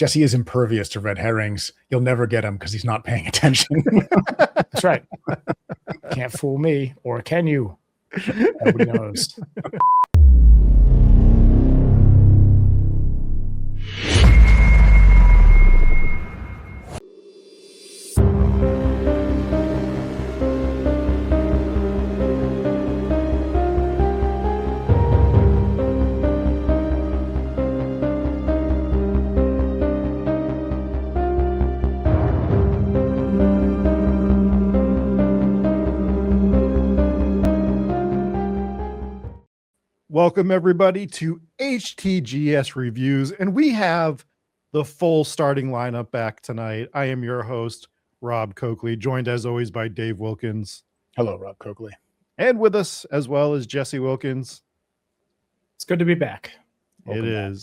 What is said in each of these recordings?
Jesse is impervious to red herrings. You'll never get him because he's not paying attention. That's right. Can't fool me, or can you? Nobody knows. Welcome, everybody, to HTGS Reviews, and we have the full starting lineup back tonight. I am your host, Rob Coakley, joined as always by Dave Wilkins. Hello, Rob Coakley. And with us as well as Jesse Wilkins. It's good to be back. Welcome back.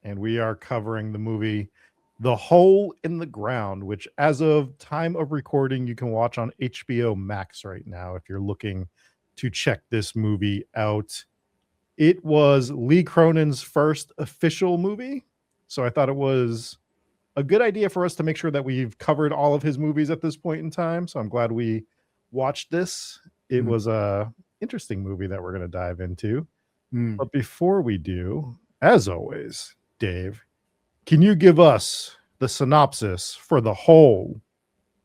And we are covering the movie The Hole in the Ground, which as of time of recording, you can watch on HBO Max right now if you're looking to check this movie out. It was Lee Cronin's first official movie, so I thought it was a good idea for us to make sure that we've covered all of his movies at this point in time, so I'm glad we watched this. It was a interesting movie that we're going to dive into. But before we do, as always, Dave, can you give us the synopsis for The Hole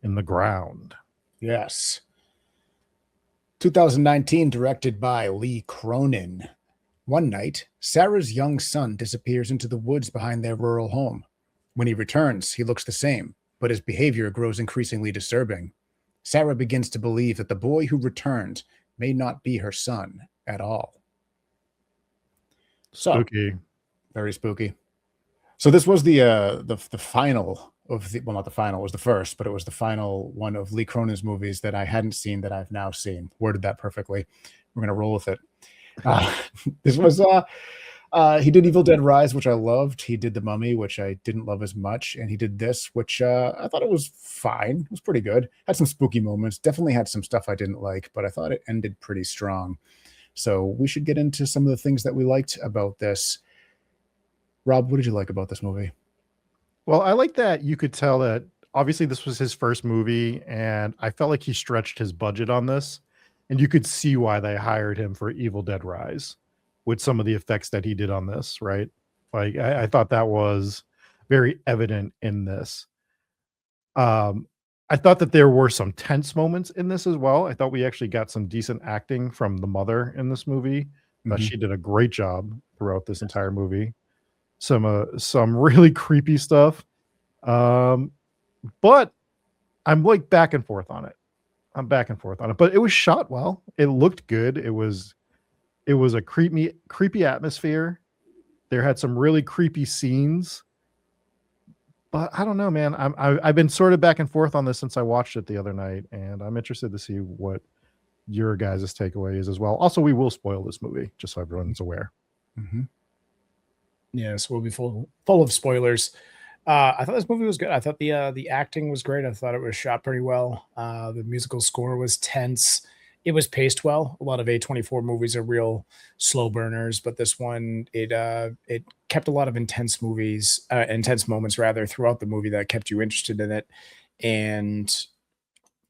in the Ground? Yes. 2019, directed by Lee Cronin. One night, Sarah's young son disappears into the woods behind their rural home. When he returns, he looks the same, but his behavior grows increasingly disturbing. Sarah begins to believe that the boy who returned may not be her son at all. Spooky. Very spooky. So this was the final of the, well, not the final, it was the first, but it was the final one of Lee Cronin's movies that I hadn't seen that I've now seen. Worded that perfectly. We're going to roll with it. This was he did Evil Dead Rise, which I loved. He did The Mummy, which I didn't love as much, and he did this, which I thought it was fine. It was pretty good. Had some spooky moments. Definitely had some stuff I didn't like, but I thought it ended pretty strong. So we should get into some of the things that we liked about this. Rob, what did you like about this movie? Well, I like that you could tell that obviously this was his first movie, and I felt like he stretched his budget on this. And you could see why they hired him for Evil Dead Rise with some of the effects that he did on this, right? Like, I thought that was very evident in this. I thought that there were some tense moments in this as well. I thought we actually got some decent acting from the mother in this movie. She did a great job throughout this entire movie. Some really creepy stuff. But I'm like back and forth on it. But it was shot well. It looked good. It was a creepy atmosphere. There had some really creepy scenes. But I don't know, man. I've been sort of back and forth on this since I watched it the other night, and I'm interested to see what your guys' takeaway is as well. Also, we will spoil this movie, just so everyone's aware. Yes, we'll be full of spoilers. I thought this movie was good. I thought the acting was great. I thought it was shot pretty well. The musical score was tense. It was paced well. A lot of A24 movies are real slow burners, but this one, it kept a lot of intense moments rather throughout the movie that kept you interested in it. And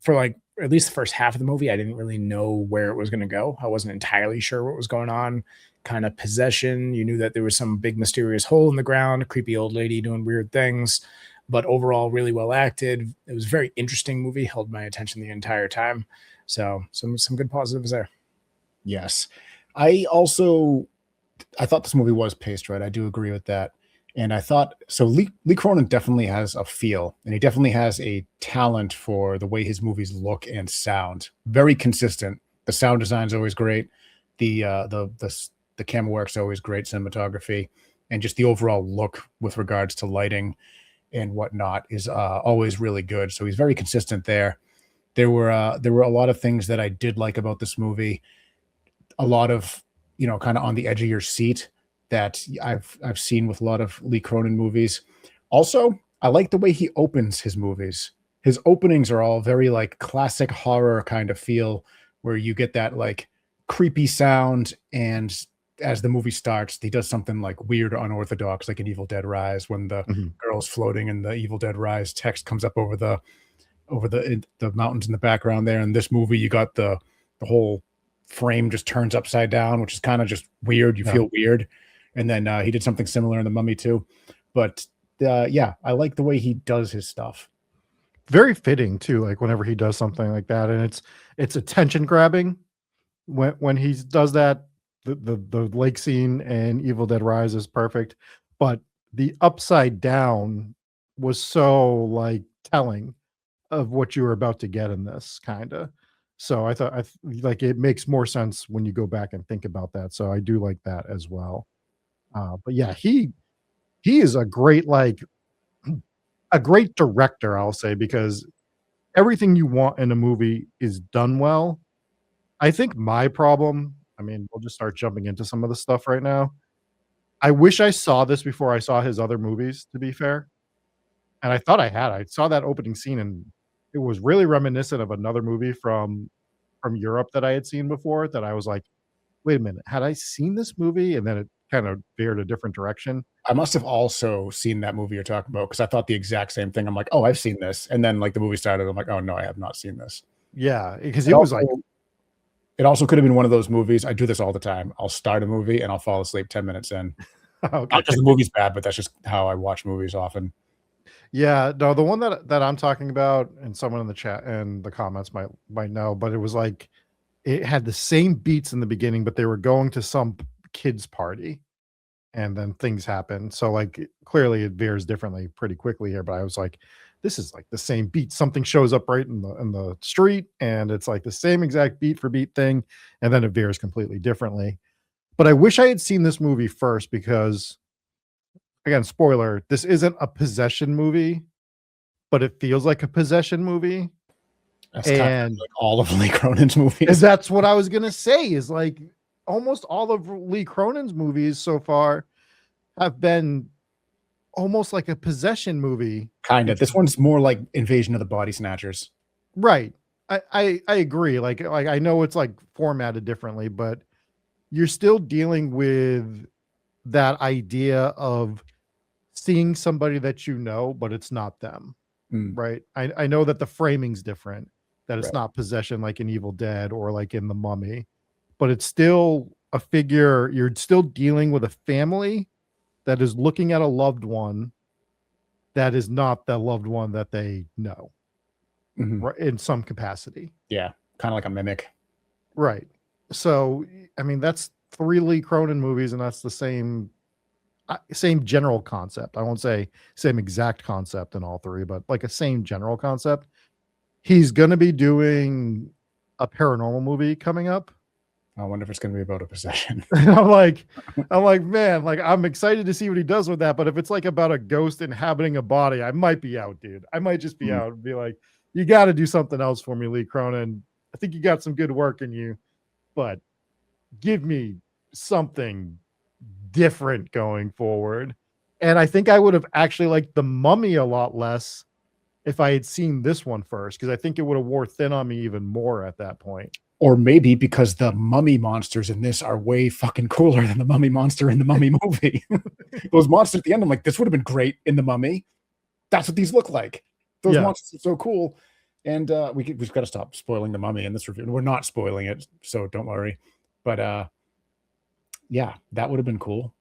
for like at least the first half of the movie, I didn't really know where it was going to go. I wasn't entirely sure what was going on. Kind of possession. You knew that there was some big mysterious hole in the ground, a creepy old lady doing weird things, but overall really well acted. It was a very interesting movie, held my attention the entire time. So some good positives there. Yes. I thought this movie was paced right. I do agree with that. And I thought, so Lee Cronin definitely has a feel, and he definitely has a talent for the way his movies look and sound. Very consistent. The sound design is always great. The camera work's always great, cinematography, and just the overall look with regards to lighting and whatnot is always really good. So he's very consistent there. There were a lot of things that I did like about this movie. A lot of, kind of on the edge of your seat that I've seen with a lot of Lee Cronin movies. Also, I like the way he opens his movies. His openings are all very like classic horror kind of feel, where you get that like creepy sound and as the movie starts, he does something like weird or unorthodox, like in Evil Dead Rise, when the Mhm. girl's floating and the Evil Dead Rise text comes up over the mountains in the background there. In this movie, you got the whole frame just turns upside down, which is kind of just weird. You Yeah. feel weird. And then he did something similar in The Mummy too. But yeah, I like the way he does his stuff. Very fitting too, like whenever he does something like that, and it's attention grabbing when he does that. The lake scene and Evil Dead Rise is perfect, but the upside down was so like telling of what you were about to get in this kind of. So I thought like it makes more sense when you go back and think about that. So I do like that as well. But yeah, he is a great like a great director, I'll say, because everything you want in a movie is done well. I think my problem, I mean, we'll just start jumping into some of the stuff right now. I wish I saw this before I saw his other movies, to be fair. And I thought I had. I saw that opening scene and it was really reminiscent of another movie from Europe that I had seen before that I was like, wait a minute, had I seen this movie? And then it kind of veered a different direction. I must have also seen that movie you're talking about because I thought the exact same thing. I'm like, oh, I've seen this. And then like the movie started, I'm like, oh no, I have not seen this. Yeah, because It it was like, also, it also could have been one of those movies. I do this all the time. I'll start a movie and I'll fall asleep 10 minutes in. okay. Not because the movie's bad, but that's just how I watch movies often. Yeah, no, the one that I'm talking about, and someone in the chat and the comments might know, but it was like it had the same beats in the beginning, but they were going to some kids party, and then things happen. So like clearly it veers differently pretty quickly here. But I was like, this is like the same beat. Something shows up right in the street, and it's like the same exact beat for beat thing, and then it veers completely differently. But I wish I had seen this movie first because again, spoiler, this isn't a possession movie, but it feels like a possession movie. That's kind of And like all of Lee Cronin's movies. that's what I was gonna say is like almost all of Lee Cronin's movies so far have been almost like a possession movie. Kind of. which This is- one's more like Invasion of the Body Snatchers. right. I agree. Like I know it's like formatted differently, but you're still dealing with that idea of seeing somebody that you know, but it's not them. Mm, Right. I know that the framing's different, that it's right. not possession like in Evil Dead or like in The Mummy, but it's still a figure. You're still dealing with a family that is looking at a loved one that is not the loved one that they know, Mhm. right, in some capacity. Yeah. Kind of like a mimic. Right. So, I mean, that's 3 Lee Cronin movies, and that's the same general concept. I won't say same exact concept in all 3, but like a same general concept. He's gonna be doing a paranormal movie coming up. I wonder if it's going to be about a possession. And I'm like, man, like I'm excited to see what he does with that. But if it's like about a ghost inhabiting a body, I might be out, dude. I might just be Mm. out and be like, you got to do something else for me, Lee Cronin. I think you got some good work in you, but give me something different going forward. And I think I would have actually liked The Mummy a lot less if I had seen this one first, because I think it would have wore thin on me even more at that point. Or maybe because the mummy monsters in this are way fucking cooler than the mummy monster in the Mummy movie. Those monsters at the end, I'm like, this would have been great in the Mummy. That's what these look like. Those Yeah. monsters are so cool. And we've got to stop spoiling the Mummy in this review. We're not spoiling it, so don't worry. But yeah, that would have been cool.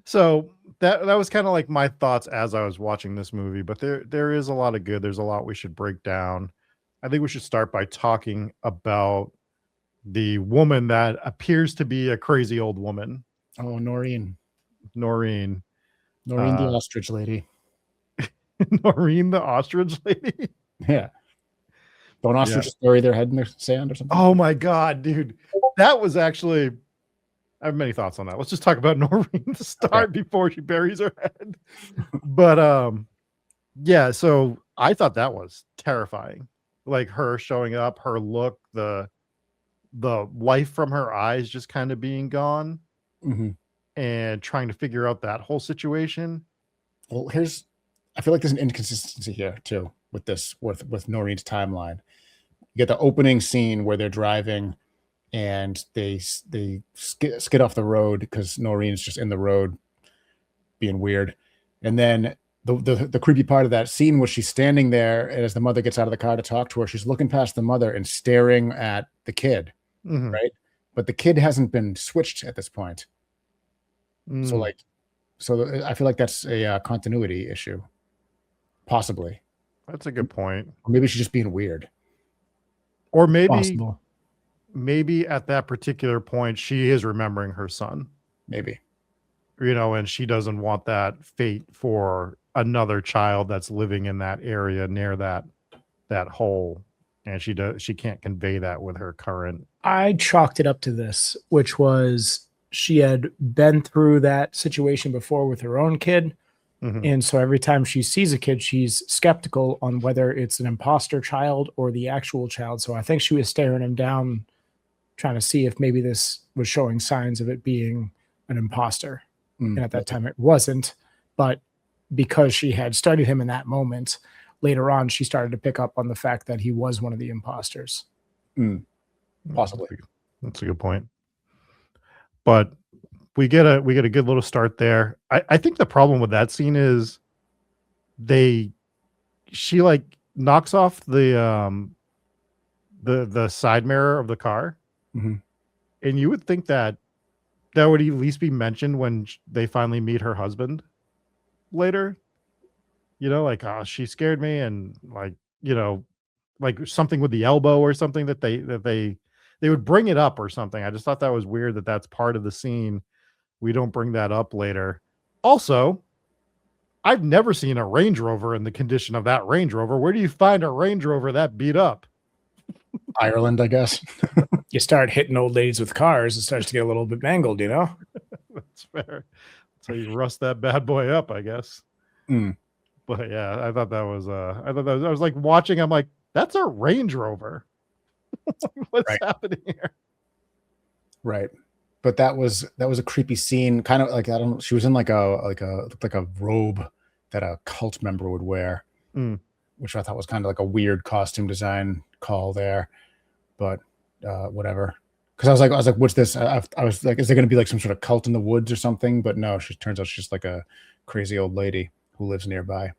So that was kind of like my thoughts as I was watching this movie, but there is a lot of good. There's a lot we should break down. I think we should start by talking about the woman that appears to be a crazy old woman, Oh, Noreen. Noreen. Noreen the Uh, ostrich lady. Noreen the ostrich lady. Yeah. Don't ostriches bury their head in the sand or something? Oh my god, dude. That was actually I have many thoughts on that. Let's just talk about Noreen to start before she buries her head. But yeah, so I thought that was terrifying. Like her showing up, her look, the life from her eyes just kind of being gone Mhm. and trying to figure out that whole situation. Well, I feel like there's an inconsistency here too with this with Noreen's timeline. You get the opening scene where they're driving and they skid off the road because Noreen's just in the road being weird. And then the creepy part of that scene was she's standing there, and as the mother gets out of the car to talk to her, she's looking past the mother and staring at the kid, Mhm. right? But the kid hasn't been switched at this point. So Mm. like, I feel like that's a continuity issue, possibly. That's a good point. Or maybe she's just being weird. Or maybe Possible. maybe at that particular point she is remembering her son, Maybe. and she doesn't want that fate for another child that's living in that area near that hole, and she can't convey that with her current. I chalked it up to this, which was she had been through that situation before with her own kid. Mhm. And so every time she sees a kid, she's skeptical on whether it's an imposter child or the actual child. So I think she was staring him down, trying to see if maybe this was showing signs of it being an imposter. And at that time, it wasn't. But because she had studied him in that moment, later on, she started to pick up on the fact that he was one of the imposters. Possibly. That's a good point. But we get a good little start there. I think the problem with that scene is she like knocks off the side mirror of the car, Mhm. and you would think that would at least be mentioned when they finally meet her husband later. Like, oh, she scared me, and like, like something with the elbow or something that they would bring it up or something. I just thought that was weird that that's part of the scene. We don't bring that up later. Also, I've never seen a Range Rover in the condition of that Range Rover. Where do you find a Range Rover that beat up? Ireland, I guess. You start hitting old ladies with cars, it starts to get a little bit mangled, That's fair. So you rust that bad boy up, I guess. Mm. But yeah, I thought that was I was like watching, I'm like, that's a Range Rover. What's Right. happening here? Right. But that was a creepy scene. Kind of like, I don't know, she was in like looked like a robe that a cult member would wear, Mm. which I thought was kind of like a weird costume design call there. But whatever. Because I was like, what's this? I was like, is there going to be like some sort of cult in the woods or something? But no, she turns out she's just like a crazy old lady who lives nearby.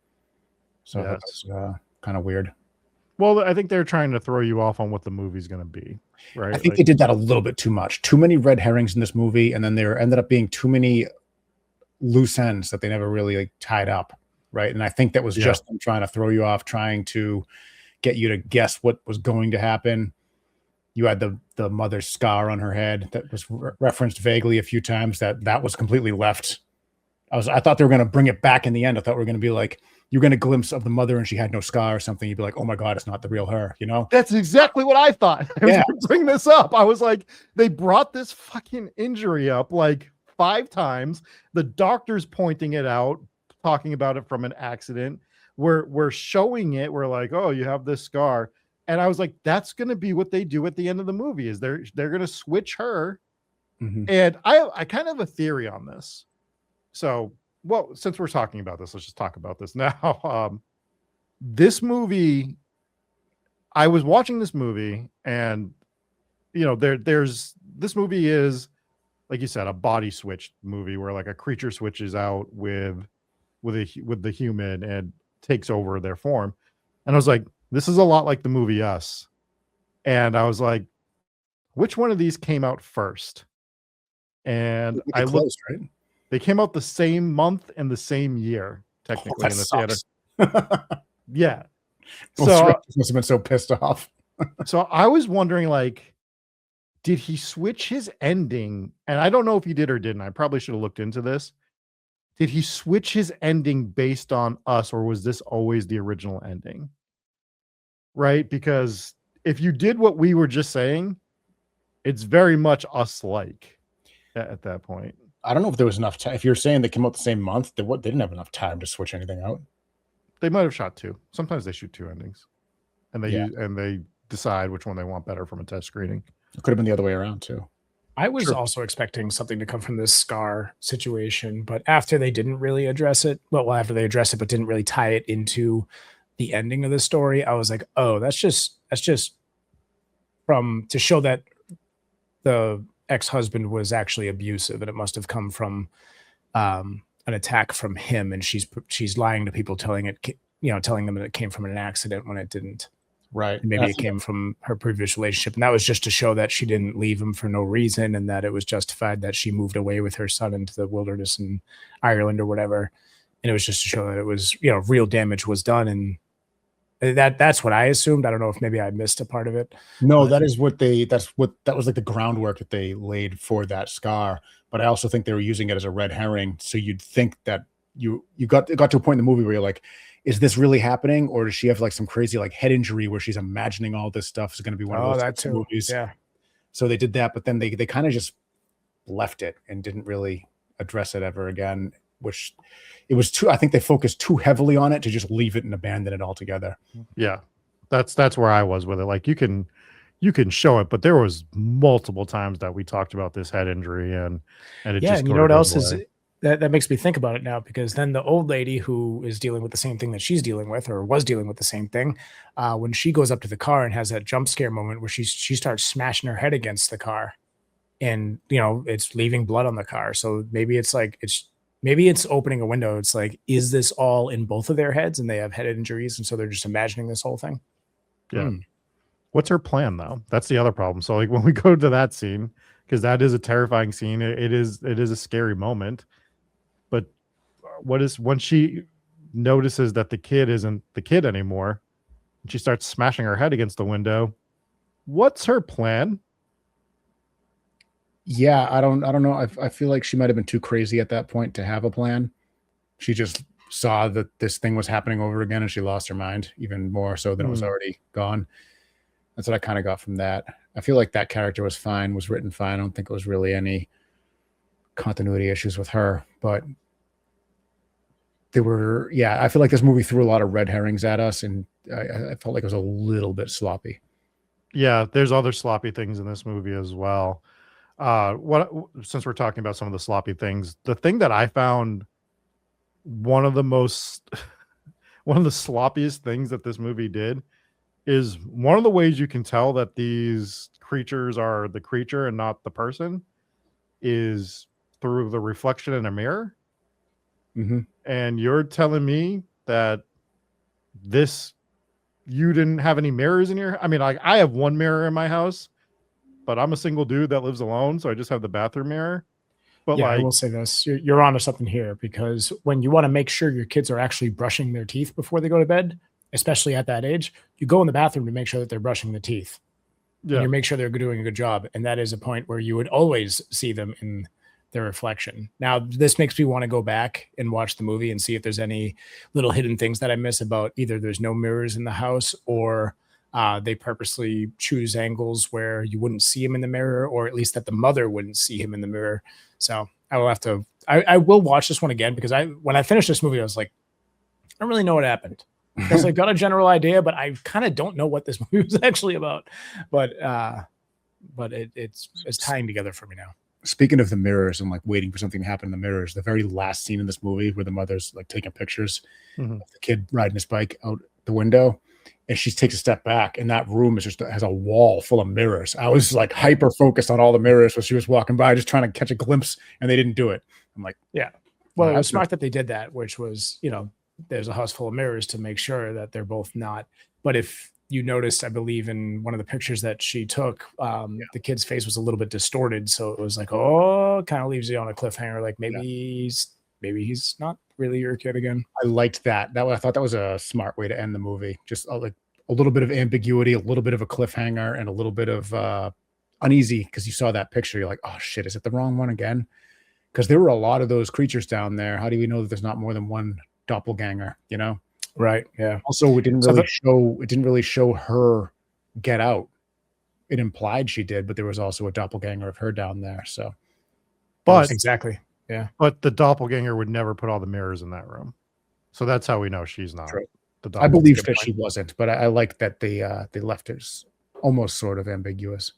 So I thought Yes. that was kind of weird. Well, I think they're trying to throw you off on what the movie's going to be, right? I think they did that a little bit too much. Too many red herrings in this movie, and then there ended up being too many loose ends that they never really like tied up, right? And I think that was just them trying to throw you off, trying to get you to guess what was going to happen. You had the mother's scar on her head that was referenced vaguely a few times. That was completely left. I thought they were going to bring it back in the end. I thought we were going to be like, you're going to glimpse of the mother and she had no scar or something. You'd be like, oh my God, it's not the real her, That's exactly what I thought. Yeah. Bring this up. I was like, they brought this fucking injury up like 5 times. The doctor's pointing it out, talking about it from an accident. We're showing it. We're like, oh, you have this scar. And I was like, that's going to be what they do at the end of the movie is they're going to switch her. Mhm. And I kind of have a theory on this. So, well, since we're talking about this, let's just talk about this now. This movie, I was watching this movie, and there's this movie is, like you said, a body switch movie where like a creature switches out with the human and takes over their form. And I was like, this is a lot like the movie Us. And I was like, which one of these came out first? And I looked, close, right? they came out the same month and the same year, technically. That in the theater. sucks. Yeah. Well, So must have been so pissed off. so I was wondering, like, did he switch his ending? And I don't know if he did or didn't. I probably should have looked into this. Did he switch his ending based on Us, or was this always the original ending? Right? Because if you did what we were just saying, it's very much Us-like at that point. I don't know if there was enough time. If you're saying they came out the same month, they didn't have enough time to switch anything out. They might have shot 2. Sometimes they shoot 2 endings, and Yeah. they decide which one they want better from a test screening. It could have been the other way around too. I was True. also expecting something to come from this scar situation, but after they didn't really address it, after they addressed it but didn't really tie it into the ending of the story, I was like, oh, that's just from to show that the ex-husband was actually abusive, and it must have come from an attack from him, and she's lying to people, telling them that it came from an accident when it didn't. Right. And maybe it came from her previous relationship, and that was just to show that she didn't leave him for no reason, and that it was justified that she moved away with her son into the wilderness in Ireland or whatever. And it was just to show that it was, real damage was done, and that's what I assumed. I don't know if maybe I missed a part of it. No, But that was like the groundwork that they laid for that scar. But I also think they were using it as a red herring. So you'd think that it got to a point in the movie where you're like, is this really happening? Or does she have like some crazy like head injury where she's imagining all this stuff is going to be one of those that types of too. movies? Yeah. So they did that, but then they kind of just left it and didn't really address it ever again, which I think they focused too heavily on it to just leave it and abandon it altogether. Yeah, that's where I was with it. Like you can show it, but there was multiple times that we talked about this head injury and it Yeah, just and you know what goes else is away. that makes me think about it now, because then the old lady who is dealing with the same thing that she's dealing with, or was dealing with the same thing, when she goes up to the car and has that jump scare moment where she starts smashing her head against the car, and it's leaving blood on the car. So maybe it's opening a window. It's like, is this all in both of their heads, and they have head injuries, and so they're just imagining this whole thing? Yeah. Hmm. What's her plan though? That's the other problem. So like when we go to that scene, because that is a terrifying scene, it is a scary moment. But what is when she notices that the kid isn't the kid anymore, and she starts smashing her head against the window? What's her plan? Yeah, I don't know. I feel like she might have been too crazy at that point to have a plan. She just saw that this thing was happening over again and she lost her mind even more so than it was already gone. That's what I kind of got from that. I feel like that character was written fine. I don't think it was really any continuity issues with her, but I feel like this movie threw a lot of red herrings at us, and I felt like it was a little bit sloppy. Yeah, there's other sloppy things in this movie as well. Since we're talking about some of the sloppy things, the thing that I found one of the most one of the sloppiest things that this movie did is one of the ways you can tell that these creatures are the creature and not the person is through the reflection in a mirror. Mm-hmm. And you're telling me that you didn't have any mirrors in your, I mean, like I have one mirror in my house, but I'm a single dude that lives alone, so I just have the bathroom mirror. But Yeah, I like, will say this. You're onto something here, because when you want to make sure your kids are actually brushing their teeth before they go to bed, especially at that age, you go in the bathroom to make sure that they're brushing the teeth, and yeah, you make sure they're doing a good job. And that is a point where you would always see them in their reflection. Now, this makes me want to go back and watch the movie and see if there's any little hidden things that I miss about either there's no mirrors in the house, or they purposely choose angles where you wouldn't see him in the mirror, or at least that the mother wouldn't see him in the mirror. So I will have to, I will watch this one again, because when I finished this movie, I was like, I don't really know what happened. I was like, got a general idea, but I kind of don't know what this movie was actually about. But it's tying together for me now. Speaking of the mirrors and like waiting for something to happen in the mirrors, the very last scene in this movie where the mother's like taking pictures of the kid riding his bike out the window, and she takes a step back, and that room has a wall full of mirrors. I was like hyper focused on all the mirrors when she was walking by, just trying to catch a glimpse, and they didn't do it. I'm like, yeah. Well, it was smart that they did that, which was, there's a house full of mirrors to make sure that they're both not. But if you noticed, I believe in one of the pictures that she took, the kid's face was a little bit distorted. So it was like, oh, kind of leaves you on a cliffhanger. Like maybe he's not really your kid again. I liked that. I thought that was a smart way to end the movie. Just like a little bit of ambiguity, a little bit of a cliffhanger, and a little bit of uneasy, because you saw that picture. You're like, oh shit, is it the wrong one again? Because there were a lot of those creatures down there. How do we know that there's not more than one doppelganger? Right. Yeah. Also, it didn't really show her get out. It implied she did, but there was also a doppelganger of her down there. So, but exactly. Yeah. But the doppelganger would never put all the mirrors in that room. So that's how we know she's not. True. The I believe that she wasn't, but I like that they left it almost sort of ambiguous.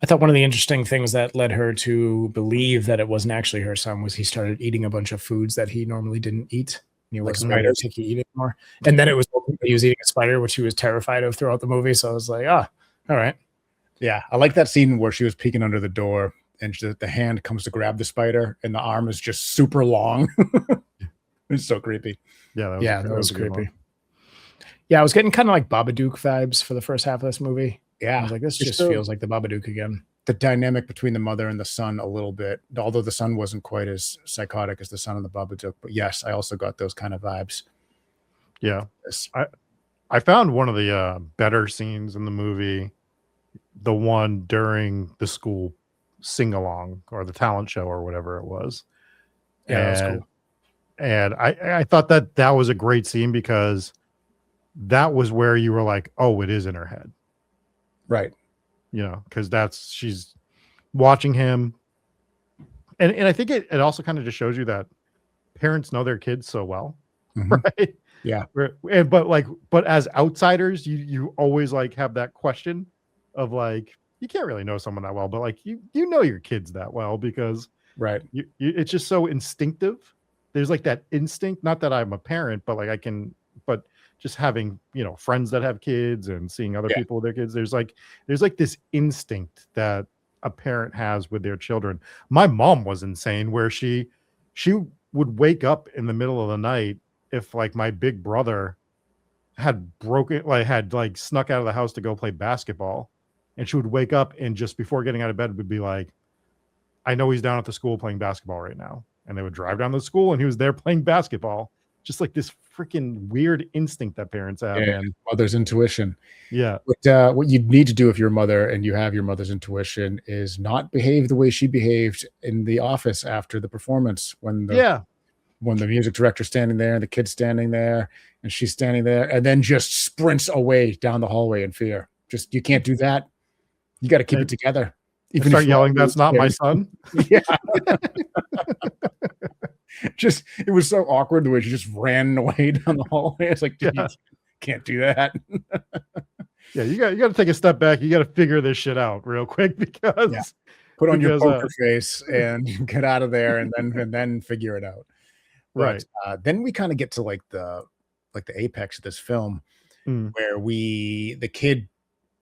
I thought one of the interesting things that led her to believe that it wasn't actually her son was he started eating a bunch of foods that he normally didn't eat. He wasn't ready to eat anymore. And then it was he was eating a spider, which he was terrified of throughout the movie. So I was like, all right. Yeah, I like that scene where she was peeking under the door and the hand comes to grab the spider and the arm is just super long. It's so creepy. Yeah, Yeah, that was a good creepy. one. Yeah, I was getting kind of like Babadook vibes for the first half of this movie. I Yeah, was like, this just just feels like the Babadook again. the dynamic between the mother and the son a little bit, although the son wasn't quite as psychotic as the son in the Babadook. But yes, I also got those kind of vibes. Yeah. Yes. I found one of the better scenes in the movie, the one during the school sing along or the talent show or whatever it was. Yeah, that was And cool. and I thought that was a great scene because that was where you were like, oh, it is in her head, Right. you know, because she's watching him. And I think it also kind of just shows you that parents know their kids so well, Mhm. right? Yeah. But as outsiders, you always like have that question of like, you can't really know someone that well, but like you know your kids that well because Right. it's just so instinctive. There's like that instinct, not that I'm a parent, but like but just having, you know, friends that have kids and seeing other Yeah. people with their kids, there's like this instinct that a parent has with their children. My mom was insane where she would wake up in the middle of the night if like my big brother had snuck out of the house to go play basketball, and she would wake up and just before getting out of bed would be like, I know he's down at the school playing basketball right now. And they would drive down to the school and he was there playing basketball. Just like this freaking weird instinct that parents have. Yeah. And Mother's intuition. yeah. But what you need to do if you're a mother and you have your mother's intuition is not behave the way she behaved in the office after the performance when the music director's standing there and the kid's standing there and she's standing there and then just sprints away down the hallway in fear. Just, you can't do that. You got to keep it together. Even start yelling, that's not my son. Yeah. Just, it was so awkward the way she just ran away down the hallway. It's like, dude, you can't do that. Yeah, you got to take a step back. You got to figure this shit out real quick because put on your poker face and get out of there and then figure it out. Right. But, then we kind of get to like the apex of this film where the kid,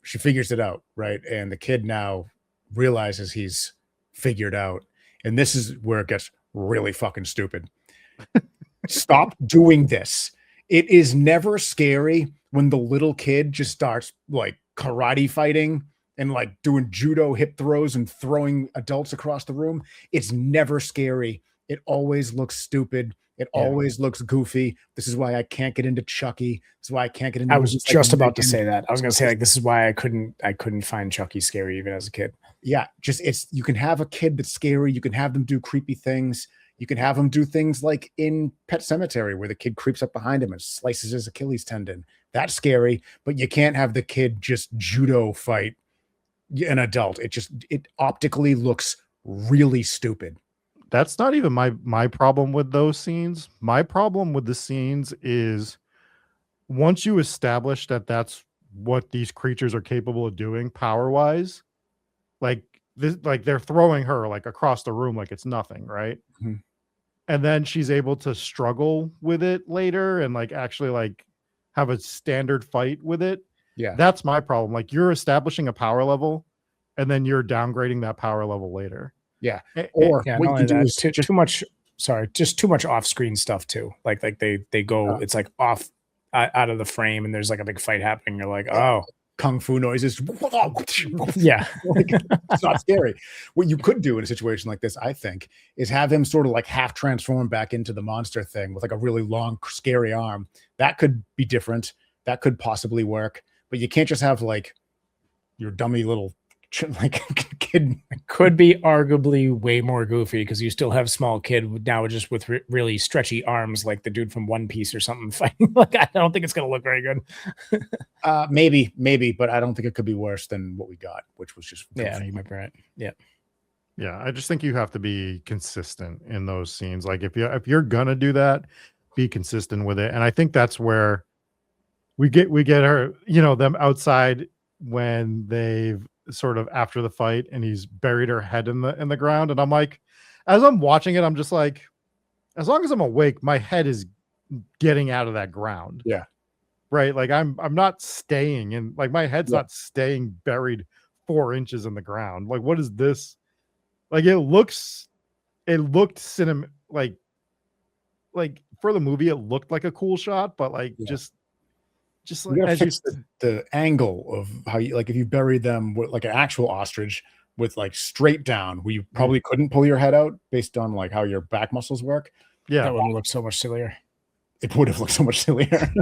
she figures it out, right? And the kid now realizes he's figured out. And this is where it gets really fucking stupid. Stop doing this. It is never scary when the little kid just starts like karate fighting and like doing judo hip throws and throwing adults across the room. It's never scary. It always looks stupid. It always looks goofy. This is why I can't get into Chucky. This is why I can't get into. I was just about to say that. I was going to say like this is why I couldn't find Chucky scary even as a kid. Yeah, just you can have a kid that's scary. You can have them do creepy things. You can have them do things like in Pet Sematary where the kid creeps up behind him and slices his Achilles tendon. That's scary, but you can't have the kid just judo fight an adult. It optically looks really stupid. That's not even my problem with those scenes. My problem with the scenes is once you establish that that's what these creatures are capable of doing power-wise, like this, like they're throwing her like across the room like it's nothing, right? Mm-hmm. And then she's able to struggle with it later and like actually like have a standard fight with it. Yeah, that's my problem. Like you're establishing a power level and then you're downgrading that power level later. Yeah. Or what you do is too much. Sorry, just too much off-screen stuff too. Like they go, it's like off out of the frame, and there's like a big fight happening. You're like, oh, kung fu noises. Yeah, like, it's not scary. What you could do in a situation like this, I think, is have him sort of like half transform back into the monster thing with like a really long, scary arm. That could be different. That could possibly work. But you can't just have like your dummy little like kid. Could be arguably way more goofy because you still have small kid now just with really stretchy arms like the dude from One Piece or something fighting. Like I don't think it's gonna look very good. Maybe, but I don't think it could be worse than what we got, which was just goofy. You might be right. Yeah. I just think you have to be consistent in those scenes. Like if you're gonna do that, be consistent with it. And I think that's where we get her, you know, them outside when they've sort of after the fight and he's buried her head in the ground. And I'm like, as I'm watching it, I'm just like, as long as I'm awake, my head is getting out of that ground. Yeah. Right. Like I'm not staying in, like my head's not staying buried 4 inches in the ground. Like, what is this? Like, it looked like for the movie, it looked like a cool shot, but like just You like gotta as you fix the angle of how you like if you buried them with like an actual ostrich with like straight down, where you probably couldn't pull your head out based on like how your back muscles work. yeah, That one looked so much sillier. It would have looked so much sillier.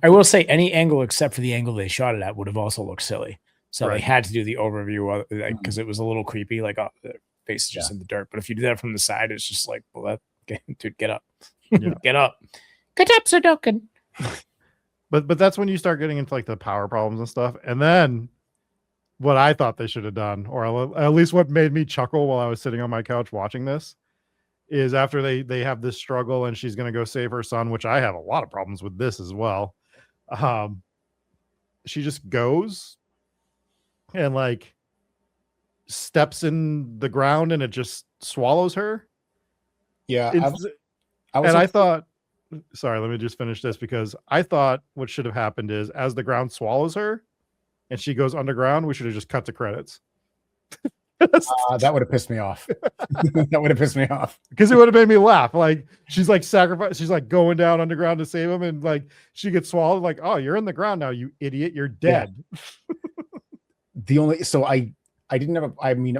I will say any angle except for the angle they shot it at would have also looked silly. So they Right. had to do the overview because it was a little creepy, like the face is just in the dirt. But if you do that from the side, it's just like, well, dude, get up, Yeah. get up, Sudokan. But that's when you start getting into like the power problems and stuff. And then what I thought they should have done, or at least what made me chuckle while I was sitting on my couch watching this, is after they have this struggle and she's going to go save her son, which I have a lot of problems with this as well. She just goes and like steps in the ground and it just swallows her. Yeah, I thought, sorry, let me just finish this, because I thought what should have happened is as the ground swallows her and she goes underground, we should have just cut to credits. that would have pissed me off. That would have pissed me off because it would have made me laugh. Like she's like she's like going down underground to save him, and like she gets swallowed. Like, oh, you're in the ground now, you idiot, you're dead. I didn't have I mean,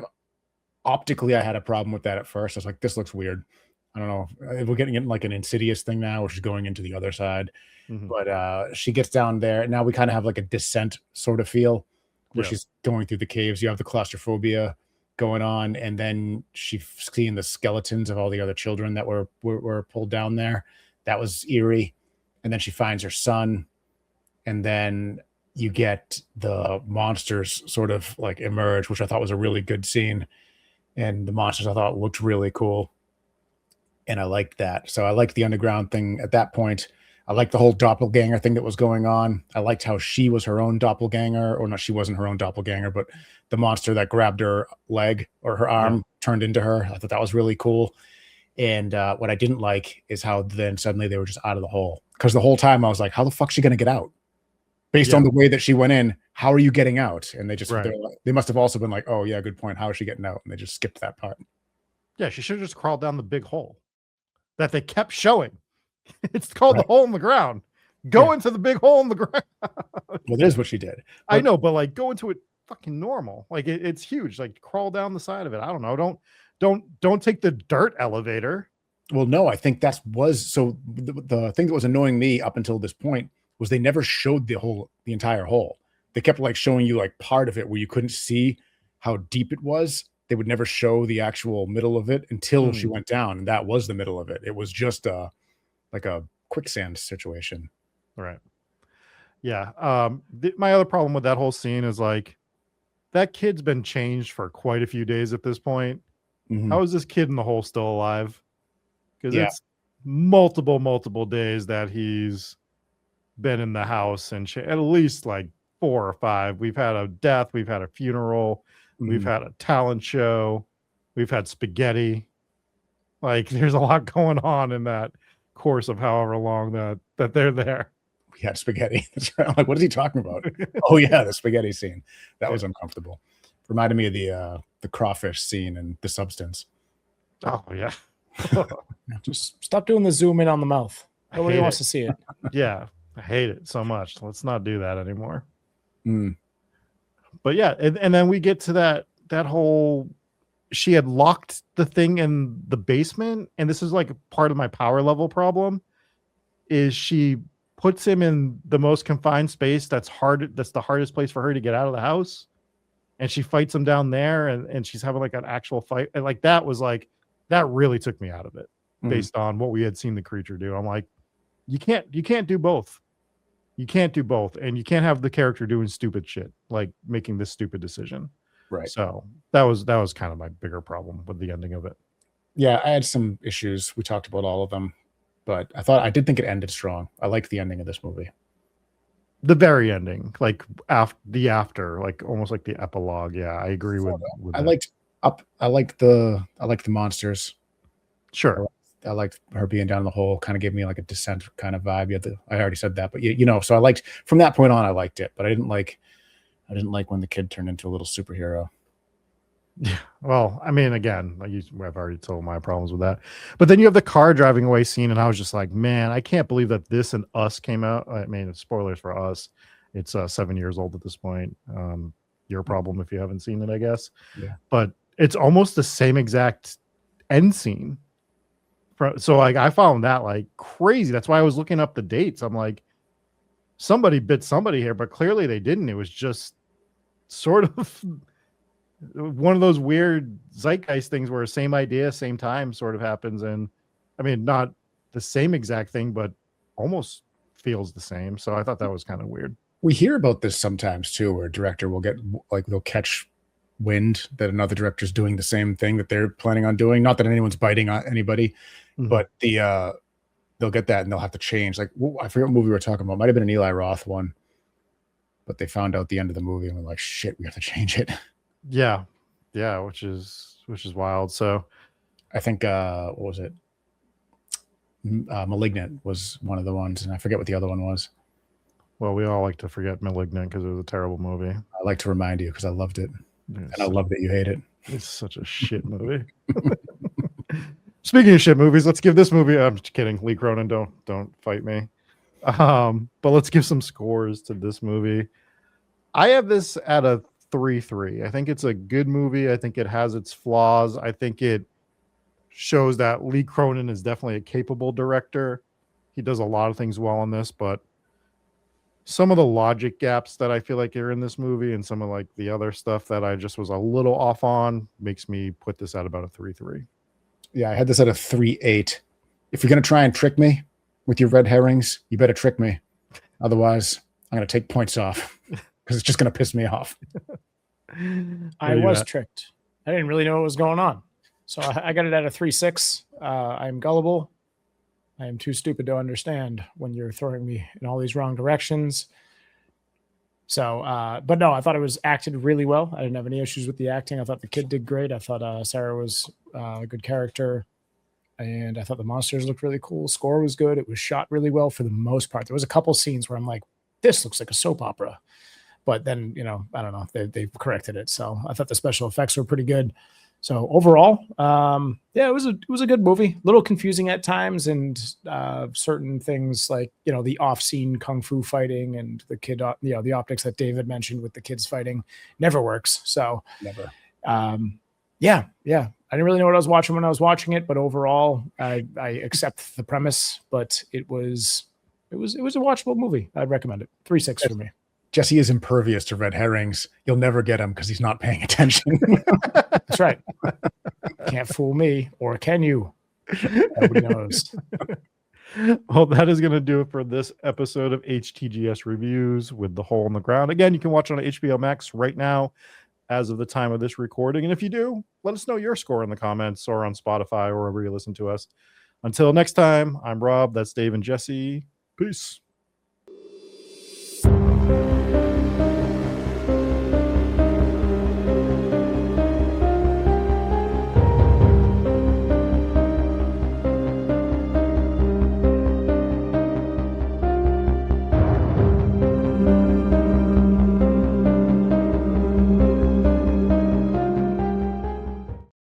optically I had a problem with that at first. I was like, this looks weird. I don't know if we're getting in like an Insidious thing now, where she's going into the other side. But she gets down there. Now we kind of have like a Descent sort of feel, where she's going through the caves. You have the claustrophobia going on, and then she's seeing the skeletons of all the other children that were pulled down there. That was eerie. And then she finds her son, and then you get the monsters sort of like emerge, which I thought was a really good scene. And the monsters I thought looked really cool, and I liked that. So I liked the underground thing at that point. I liked the whole doppelganger thing that was going on. I liked how she was her own doppelganger, or not, she wasn't her own doppelganger, but the monster that grabbed her leg or her arm turned into her. I thought that was really cool. And what I didn't like is how then suddenly they were just out of the hole. Because the whole time I was like, how the fuck is she going to get out? Based on the way that she went in, how are you getting out? And they just, they must have also been like, oh yeah, good point. How is she getting out? And they just skipped that part. Yeah, she should have just crawled down the big hole that they kept showing. It's called the hole in the ground. Go into the big hole in the ground. Well, that is what she did. I know, but like go into it fucking normal. Like it's huge. Like crawl down the side of it. I don't know. Don't take the dirt elevator. Well, no, I think that was so the thing that was annoying me up until this point was they never showed the entire hole. They kept like showing you like part of it where you couldn't see how deep it was. They would never show the actual middle of it until she went down, and that was the middle of it. It was just like a quicksand situation. Right. Yeah. My other problem with that whole scene is like that kid's been changed for quite a few days at this point. How is this kid in the hole still alive? Because it's multiple days that he's been in the house, and at least like 4 or 5. We've had a death, we've had a funeral, we've had a talent show, we've had spaghetti. Like there's a lot going on in that course of however long that they're there. We had spaghetti. I'm like, what is he talking about? Oh yeah, the spaghetti scene. That was uncomfortable. Reminded me of the crawfish scene and The Substance. Oh yeah. Just stop doing the zoom in on the mouth. Nobody wants to see it. Yeah, I hate it so much. Let's not do that anymore. But yeah, and then we get to that whole, she had locked the thing in the basement, and this is like part of my power level problem, is she puts him in the most confined space that's the hardest place for her to get out of the house, and she fights him down there, and she's having like an actual fight, and like that really took me out of it based on what we had seen the creature do. I'm like, you can't do both. You can't do both, and you can't have the character doing stupid shit like making this stupid decision. Right. So that was kind of my bigger problem with the ending of it. Yeah, I had some issues. We talked about all of them, but I did think it ended strong. I liked the ending of this movie. The very ending, like after, like almost like the epilogue. Yeah, I agree with I liked the monsters. Sure. I liked her being down in the hole. Kind of gave me like a Descent kind of vibe. I already said that, but so I liked, from that point on, I liked it, but I didn't like I didn't like when the kid turned into a little superhero. Yeah. Well, I mean, again, I've already told my problems with that. But then you have the car driving away scene, and I was just like, man, I can't believe that this and Us came out. I mean, spoilers for Us. It's 7 years old at this point. Your problem if you haven't seen it, I guess. Yeah. But it's almost the same exact end scene. So like I found that like crazy. That's why I was looking up the dates. I'm like, somebody bit somebody here, but clearly they didn't. It was just sort of one of those weird zeitgeist things where same idea, same time sort of happens. And I mean, not the same exact thing, but almost feels the same. So I thought that was kind of weird. We hear about this sometimes too, where a director will get like they'll catch wind that another director's doing the same thing that they're planning on doing. Not that anyone's biting on anybody, but they'll get that and they'll have to change. Like I forget what movie we were talking about. Might have been an Eli Roth one, but they found out the end of the movie and we're like, shit, we have to change it. Yeah, which is wild. So I think what was it? Malignant was one of the ones, and I forget what the other one was. Well, we all like to forget Malignant because it was a terrible movie. I like to remind you because I loved it, and I love that you hate it. It's such a shit movie. Speaking of shit movies, let's give this movie. I'm just kidding, Lee Cronin. Don't fight me. But let's give some scores to this movie. I have this at a 3-3. I think it's a good movie. I think it has its flaws. I think it shows that Lee Cronin is definitely a capable director. He does a lot of things well in this, but some of the logic gaps that I feel like are in this movie and some of like the other stuff that I just was a little off on makes me put this at about a 3-3. Yeah, I had this at a 3-8. If you're going to try and trick me with your red herrings, you better trick me. Otherwise, I'm going to take points off because it's just going to piss me off. I was tricked. I didn't really know what was going on. So I got it at a 3-6. I'm gullible. I am too stupid to understand when you're throwing me in all these wrong directions. So, but no, I thought it was acted really well. I didn't have any issues with the acting. I thought the kid did great. I thought Sarah was a good character. And I thought the monsters looked really cool. Score was good. It was shot really well for the most part. There was a couple scenes where I'm like, this looks like a soap opera. But then, I don't know, they corrected it. So I thought the special effects were pretty good. So overall, it was a good movie. A little confusing at times, and certain things like the off-scene kung fu fighting and the kid, the optics that David mentioned with the kids fighting never works. So Never. Yeah. I didn't really know what I was watching when I was watching it, but overall, I accept the premise. But it was a watchable movie. I'd recommend it. 3-6 for me. Jesse is impervious to red herrings. You'll never get him because he's not paying attention. That's right. Can't fool me, or can you? Nobody knows. Well, that is going to do it for this episode of HTGS Reviews with The Hole in the Ground. Again, you can watch it on HBO Max right now as of the time of this recording. And if you do, let us know your score in the comments or on Spotify or wherever you listen to us. Until next time, I'm Rob. That's Dave and Jesse. Peace.